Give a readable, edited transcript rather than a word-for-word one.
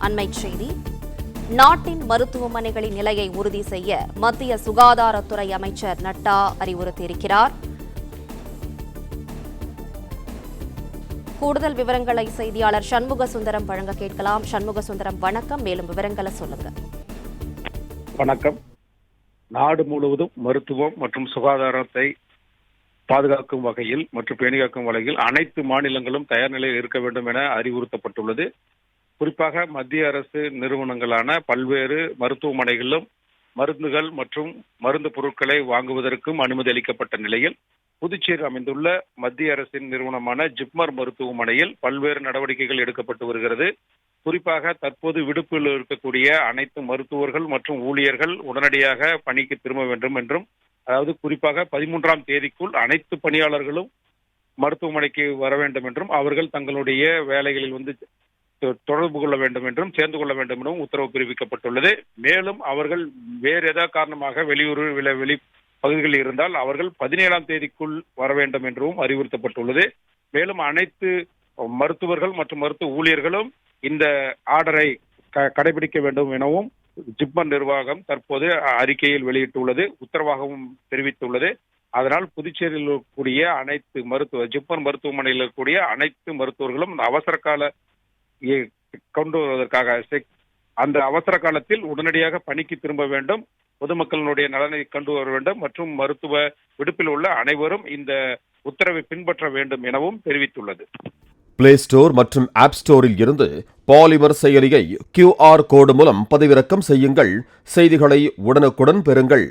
அண்மைச் செய்தி. நாட்டின் மருத்துவமனைகளின் நிலையை உறுதி செய்ய மத்திய சுகாதாரத்துறை அமைச்சர் நட்டா அறிவுறுத்தியிருக்கிறார். கூடுதல் விவரங்களை செய்தியாளர் சண்முக சுந்தரம் வழங்க கேட்கலாம். சண்முக சுந்தரம், வணக்கம். மேலும் விவரங்களை சொல்லுங்க. வணக்கம். நாடு முழுவதும் மருத்துவம் மற்றும் சுகாதாரத்தை பாதுகாக்கும் வகையில் மற்றும் பேணிகாக்கும் வகையில் அனைத்து மாநிலங்களும் தயார் நிலையில் இருக்க வேண்டும் என அறிவுறுத்தப்பட்டுள்ளது. குறிப்பாக மத்திய அரசு நிறுவனங்களான பல்வேறு மருத்துவமனைகளிலும் மருந்துகள் மற்றும் மருந்து பொருட்களை வாங்குவதற்கும் அனுமதி அளிக்கப்பட்ட நிலையில் புதுச்சேரி அமைந்துள்ள மத்திய அரசின் நிறுவனமான ஜிப்மர் மருத்துவமனையில் பல்வேறு நடவடிக்கைகள் எடுக்கப்பட்டு வருகிறது. குறிப்பாக தற்போது விடுப்பில் இருக்கக்கூடிய அனைத்து மருத்துவர்கள் மற்றும் ஊழியர்கள் உடனடியாக பணிக்கு திரும்ப வேண்டும் என்றும், அதாவது குறிப்பாக 13ஆம் தேதிக்குள் அனைத்து பணியாளர்களும் மருத்துவமனைக்கு வர வேண்டும் என்றும், அவர்கள் தங்களுடைய வேலைகளில் தொடர்பு கொள்ள வேண்டும் என்றும் சேர்ந்து கொள்ள வேண்டும் என்றும் உத்தரவு பிறப்பிக்கப்பட்டுள்ளது. மேலும் அவர்கள் வேறு ஏதாவது காரணமாக வெளி பகுதிகளில் இருந்தால் அவர்கள் 17ஆம் தேதிக்குள் வர வேண்டும் என்றும் அறிவுறுத்தப்பட்டுள்ளது. மேலும் அனைத்து மருத்துவர்கள் மற்றும் மருத்துவ ஊழியர்களும் இந்த ஆர்டரை கடைபிடிக்க வேண்டும் எனவும் ஜிப்மர் நிர்வாகம் தற்போது அறிக்கையில் வெளியிட்டுள்ளது, உத்தரவாகவும் தெரிவித்துள்ளது. அதனால் புதுச்சேரியில் இருக்கக்கூடிய அனைத்து ஜிப்மர் மருத்துவமனையில் இருக்கக்கூடிய அனைத்து மருத்துவர்களும் அவசர கால கொண்டு வருவதற்காக அந்த அவசர காலத்தில் உடனடியாக பணிக்கு திரும்ப வேண்டும், பொதுமக்களுடைய நலனை கொண்டு வர வேண்டும் மற்றும் மருத்துவ விடுப்பில் உள்ள அனைவரும் இந்த உத்தரவை பின்பற்ற வேண்டும் எனவும் தெரிவித்துள்ளது. பிளே ஸ்டோர் மற்றும் ஆப் ஸ்டோரில் இருந்து பாலிமர் செயலியை QR கோடு மூலம் பதிவிறக்கம் செய்யுங்கள். செய்திகளை உடனுக்குடன் பெறுங்கள்.